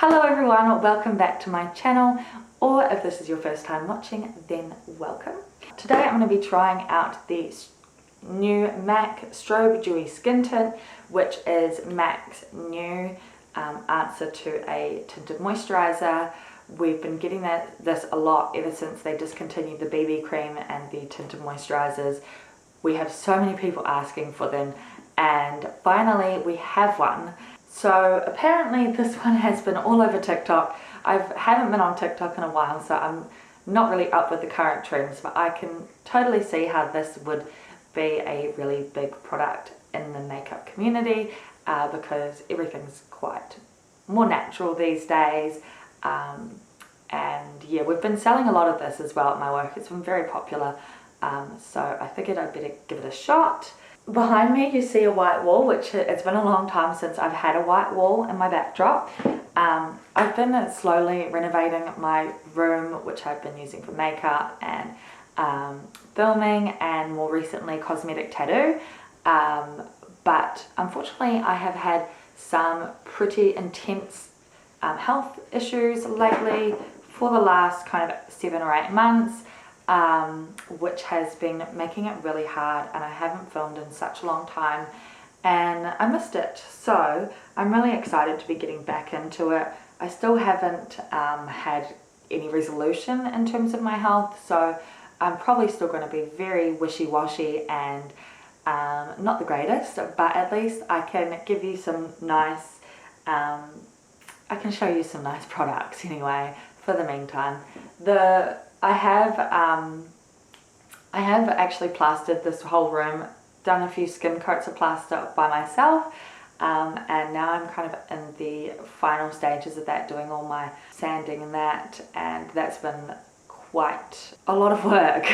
Hello everyone, welcome back to my channel, or if this is your first time watching, then welcome. Today I'm going to be trying out the new MAC Strobe Dewy Skin Tint, which is MAC's new answer to a tinted moisturiser. We've been getting this a lot ever since they discontinued the BB cream and the tinted moisturisers. We have so many people asking for them, and finally we have one. So apparently this one has been all over TikTok. I haven't been on TikTok in a while, so I'm not really up with the current trends, but I can totally see how this would be a really big product in the makeup community because everything's quite more natural these days. And yeah, we've been selling a lot of this as well at my work. It's been very popular, so I figured I'd better give it a shot. Behind me you see a white wall, which it's been a long time since I've had a white wall in my backdrop. I've been slowly renovating my room, which I've been using for makeup and filming and more recently cosmetic tattoo. But unfortunately I have had some pretty intense health issues lately for the last kind of 7 or 8 months. Which has been making it really hard, and I haven't filmed in such a long time and I missed it, so I'm really excited to be getting back into it. I still haven't had any resolution in terms of my health, so I'm probably still going to be very wishy-washy and not the greatest, but at least I can give you some nice I can show you some nice products anyway for the meantime. I have actually plastered this whole room, done a few skin coats of plaster by myself, and now I'm kind of in the final stages of that, doing all my sanding and that's been quite a lot of work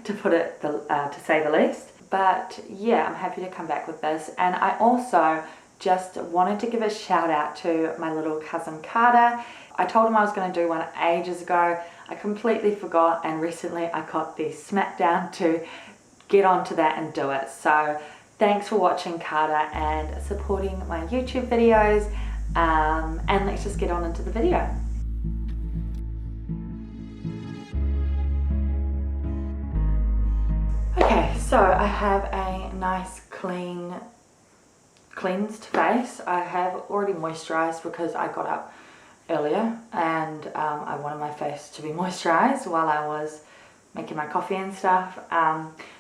to put it to say the least. But yeah, I'm happy to come back with this, and I also just wanted to give a shout out to my little cousin Carter. I told him I was going to do one ages ago. I completely forgot, and recently I got the smackdown to get onto that and do it. So thanks for watching, Carter, and supporting my YouTube videos, and let's just get on into the video. Okay, so I have a nice cleansed face. I have already moisturized because I got up earlier and I wanted my face to be moisturized while I was making my coffee and stuff.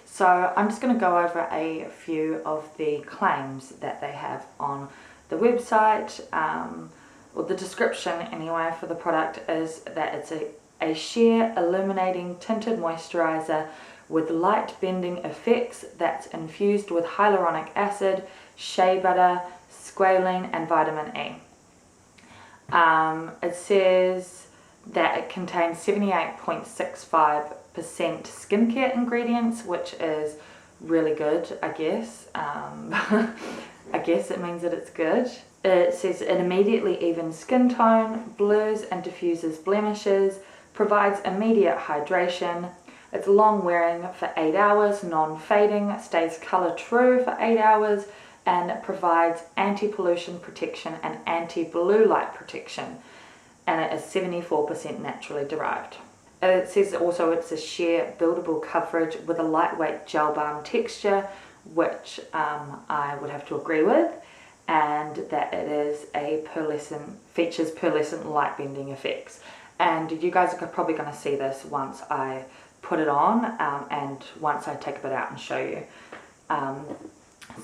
So I'm just going to go over a few of the claims that they have on the website, or the description anyway for the product is that it's a sheer illuminating tinted moisturizer with light bending effects that's infused with hyaluronic acid, shea butter, squalene and vitamin E. It says that it contains 78.65% skincare ingredients, which is really good, I guess. I guess it means that it's good. It says it immediately evens skin tone, blurs and diffuses blemishes, provides immediate hydration. It's long wearing for 8 hours, non-fading, stays color true for 8 hours, and provides anti-pollution protection and anti-blue light protection, and it is 74% naturally derived. It says also it's a sheer buildable coverage with a lightweight gel balm texture, which I would have to agree with, and that it is features pearlescent light bending effects. And you guys are probably going to see this once I put it on, and once I take a bit out and show you.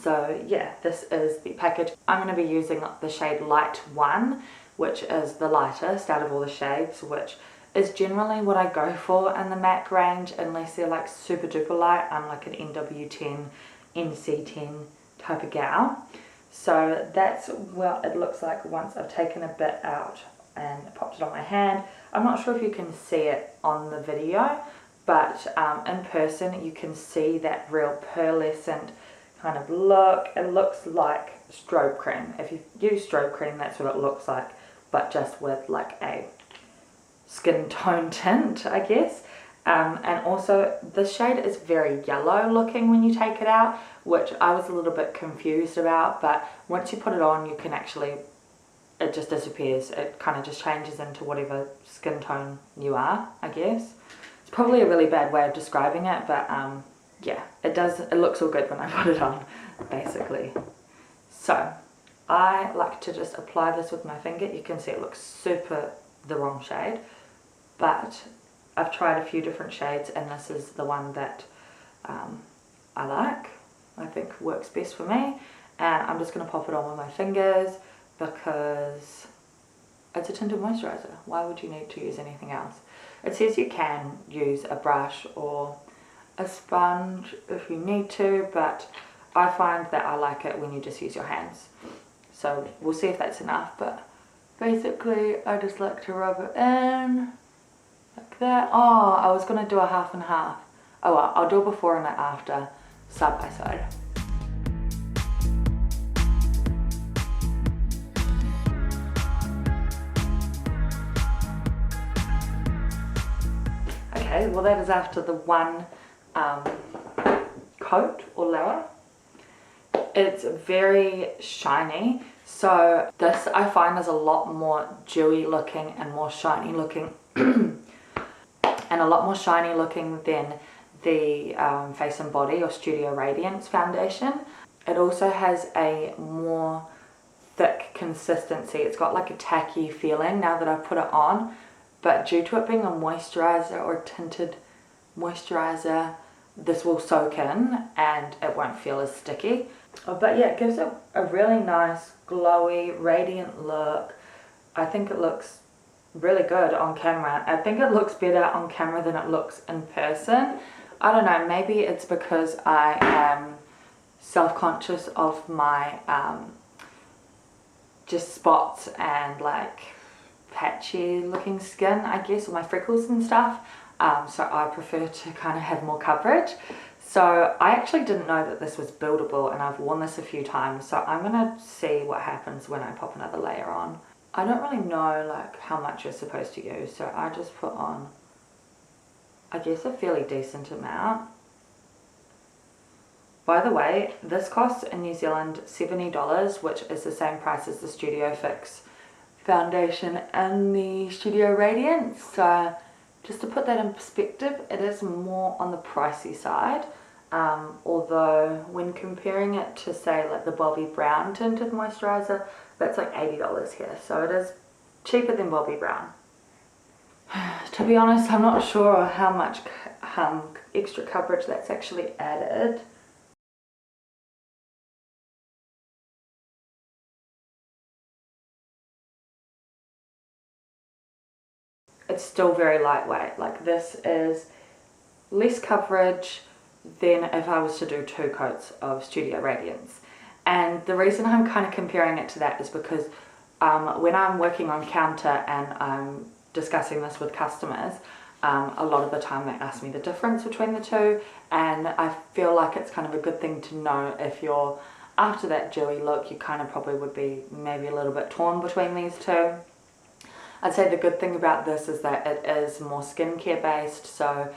So yeah, this is the package. I'm going to be using the shade Light 1, which is the lightest out of all the shades, which is generally what I go for in the MAC range, unless they're like super duper light. I'm like an NW10, NC10 type of gal. So that's what it looks like once I've taken a bit out and popped it on my hand. I'm not sure if you can see it on the video, but in person you can see that real pearlescent kind of look. It looks like strobe cream. If you use strobe cream, that's what it looks like, but just with like a skin tone tint, I guess. And also the shade is very yellow looking when you take it out, which I was a little bit confused about, but once you put it on you can actually it just disappears. It kind of just changes into whatever skin tone you are, I guess. It's probably a really bad way of describing it, but yeah, it looks all good when I put it on, basically. So I like to just apply this with my finger. You can see it looks super the wrong shade, but I've tried a few different shades and this is the one that I like. I think works best for me, and I'm just going to pop it on with my fingers because it's a tinted moisturiser. Why would you need to use anything else? It says you can use a brush or a sponge if you need to, but I find that I like it when you just use your hands. So we'll see if that's enough, but basically I just like to rub it in like that. Oh, I was going to do a half and half. Oh well, I'll do a before and an after, side by side. Okay, well that is after the one coat or layer. It's very shiny, so this I find is a lot more dewy looking and more shiny looking and a lot more shiny looking than the Face and Body or Studio Radiance foundation. It also has a more thick consistency. It's got like a tacky feeling now that I've put it on, but due to it being a moisturiser or tinted moisturiser, this will soak in and it won't feel as sticky. But yeah, it gives it a really nice glowy radiant look. I think it looks really good on camera. I think it looks better on camera than it looks in person. I don't know, maybe it's because I am self-conscious of my just spots and like patchy looking skin, I guess, or my freckles and stuff. So I prefer to kind of have more coverage. So I actually didn't know that this was buildable, and I've worn this a few times, so I'm gonna see what happens when I pop another layer on. I don't really know like how much you're supposed to use, so I just put on, I guess, a fairly decent amount. By the way, this costs in New Zealand $70, which is the same price as the Studio Fix foundation and the Studio Radiance. So just to put that in perspective, it is more on the pricey side. Although when comparing it to say like the Bobbi Brown tinted moisturiser, that's like $80 here. So it is cheaper than Bobbi Brown. To be honest, I'm not sure how much extra coverage that's actually added. It's still very lightweight. Like this is less coverage than if I was to do 2 coats of Studio Radiance. And the reason I'm kind of comparing it to that is because when I'm working on counter and I'm discussing this with customers, a lot of the time they ask me the difference between the two, and I feel like it's kind of a good thing to know if you're after that dewy look. You kind of probably would be maybe a little bit torn between these two. I'd say the good thing about this is that it is more skincare based, so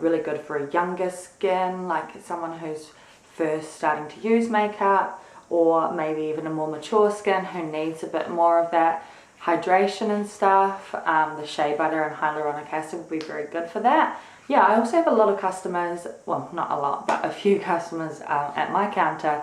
really good for a younger skin, like someone who's first starting to use makeup, or maybe even a more mature skin who needs a bit more of that hydration and stuff. The shea butter and hyaluronic acid will be very good for that. Yeah, I also have a lot of customers, well, not a lot, but a few customers at my counter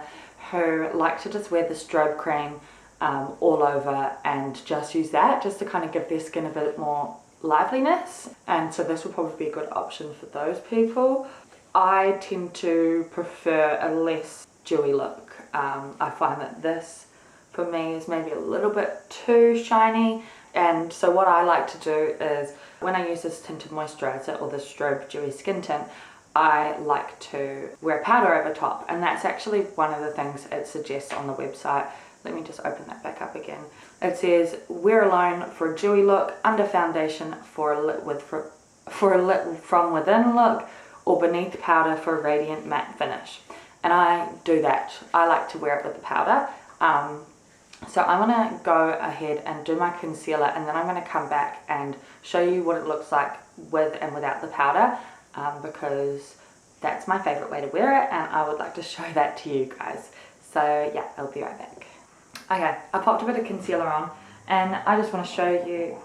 who like to just wear the strobe cream all over and just use that just to kind of give their skin a bit more liveliness, and so this will probably be a good option for those people. I tend to prefer a less dewy look. I find that this for me is maybe a little bit too shiny, and so what I like to do is when I use this tinted moisturiser or the Strobe Dewy Skin tint, I like to wear a powder over top, and that's actually one of the things it suggests on the website. Let me just open that back up again. It says wear alone for a dewy look, under foundation for a lit from within look, or beneath powder for a radiant matte finish. And I do that. I like to wear it with the powder. So I'm gonna go ahead and do my concealer, and then I'm gonna come back and show you what it looks like with and without the powder, because that's my favorite way to wear it, and I would like to show that to you guys. So yeah, I'll be right back. Okay, I popped a bit of concealer on. and I just want to show you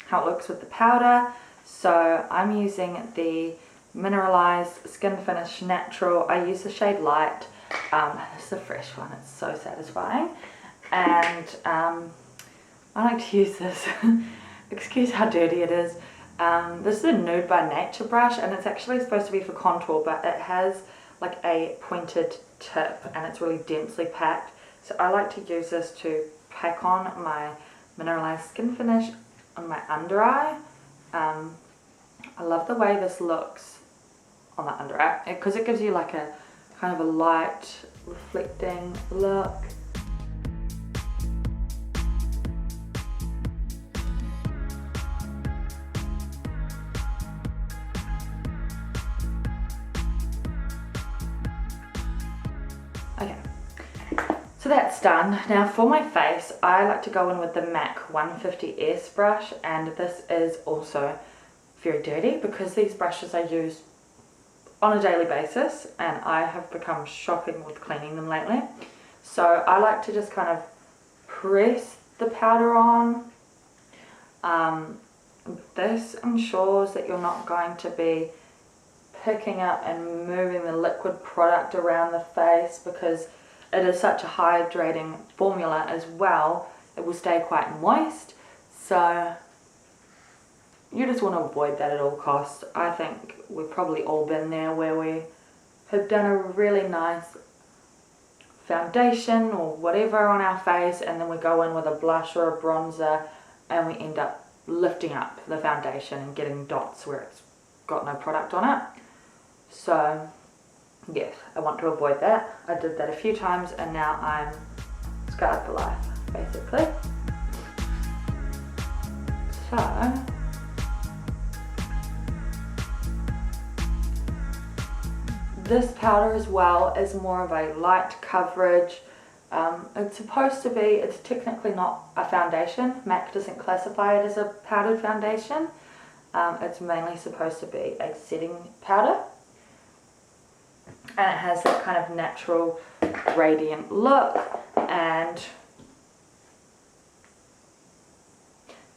how it looks with the powder. So I'm using the Mineralized Skin Finish Natural. I use the shade Light. This is a fresh one, it's so satisfying. And I like to use this, excuse how dirty it is. This is a Nude by Nature brush, and it's actually supposed to be for contour, but it has like a pointed tip and it's really densely packed. So I like to use this to pack on my Mineralized Skin Finish on my under eye. I love the way this looks on the under eye because it gives you like a kind of a light reflecting look. Okay, so that's done. Now for my face, I like to go in with the MAC 150S brush, and this is also very dirty because these brushes I use on a daily basis and I have become shocking with cleaning them lately. So I like to just kind of press the powder on. This ensures that you're not going to be picking up and moving the liquid product around the face because it is such a hydrating formula as well. It will stay quite moist, so you just want to avoid that at all costs. I think we've probably all been there where we have done a really nice foundation or whatever on our face, and then we go in with a blush or a bronzer and we end up lifting up the foundation and getting dots where it's got no product on it. So yes, I want to avoid that. I did that a few times and now I'm scarred for life, basically. So this powder as well is more of a light coverage. It's supposed to be, it's technically not a foundation. MAC doesn't classify it as a powdered foundation. It's mainly supposed to be a setting powder. And it has that kind of natural radiant look, and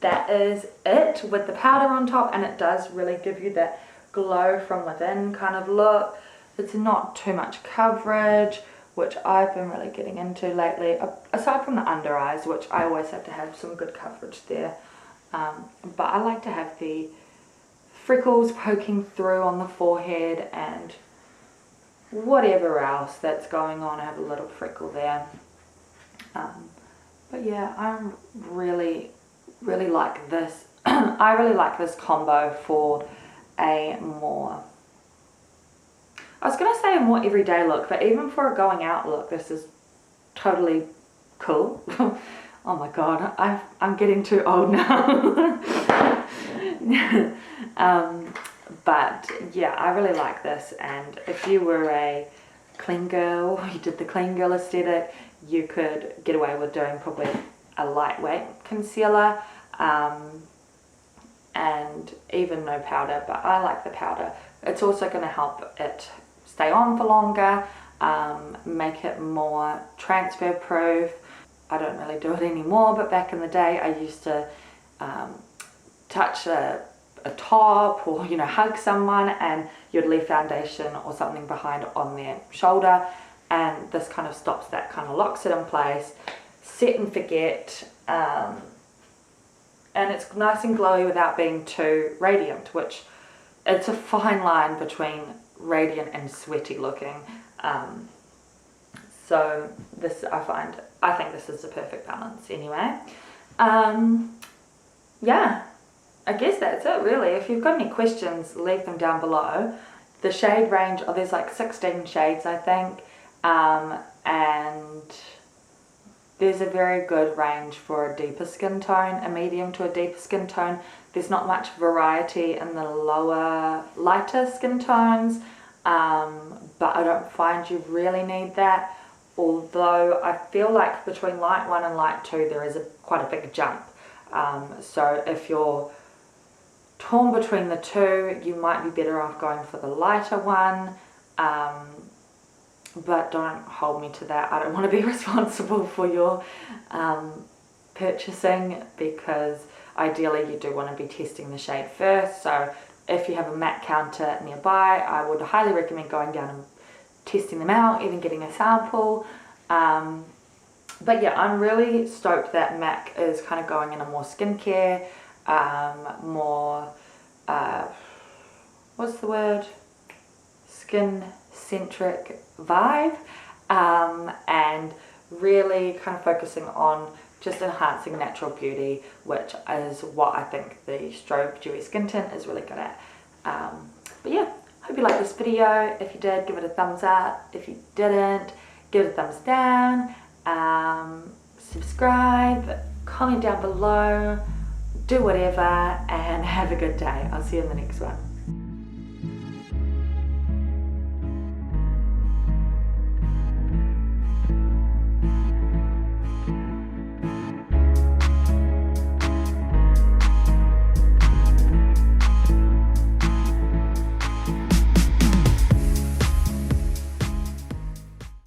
that is it with the powder on top, and it does really give you that glow from within kind of look. It's not too much coverage, which I've been really getting into lately, aside from the under eyes, which I always have to have some good coverage there. But I like to have the freckles poking through on the forehead and whatever else that's going on. I have a little freckle there. But yeah, I really like this. I really like this combo for a more, I was going to say a more everyday look, but even for a going out look, this is totally cool. Oh my god, I'm getting too old now. But yeah, I really like this, and if you were a clean girl, you did the clean girl aesthetic, you could get away with doing probably a lightweight concealer, and even no powder, but I like the powder. It's also going to help it stay on for longer, make it more transfer proof. I don't really do it anymore, but back in the day I used to touch a top or, you know, hug someone and you'd leave foundation or something behind on their shoulder, and this kind of stops that, kind of locks it in place, set and forget, and it's nice and glowy without being too radiant, which it's a fine line between radiant and sweaty looking. So this, I think this is the perfect balance anyway. Yeah, I guess that's it really. If you've got any questions, leave them down below. The shade range, oh, there's like 16 shades I think, and there's a very good range for a deeper skin tone, a medium to a deeper skin tone. There's not much variety in the lower, lighter skin tones, but I don't find you really need that, although I feel like between light 1 and light 2 there is quite a big jump. So if you're torn between the two, you might be better off going for the lighter one, but don't hold me to that. I don't want to be responsible for your purchasing, because ideally you do want to be testing the shade first. So if you have a MAC counter nearby, I would highly recommend going down and testing them out, even getting a sample. But yeah, I'm really stoked that MAC is kind of going in a more skincare, more, what's the word? Skin-centric vibe, and really kind of focusing on just enhancing natural beauty, which is what I think the Strobe Dewy Skin Tint is really good at. But yeah, hope you liked this video. If you did, give it a thumbs up. If you didn't, give it a thumbs down. Subscribe, comment down below, do whatever, and have a good day. I'll see you in the next one.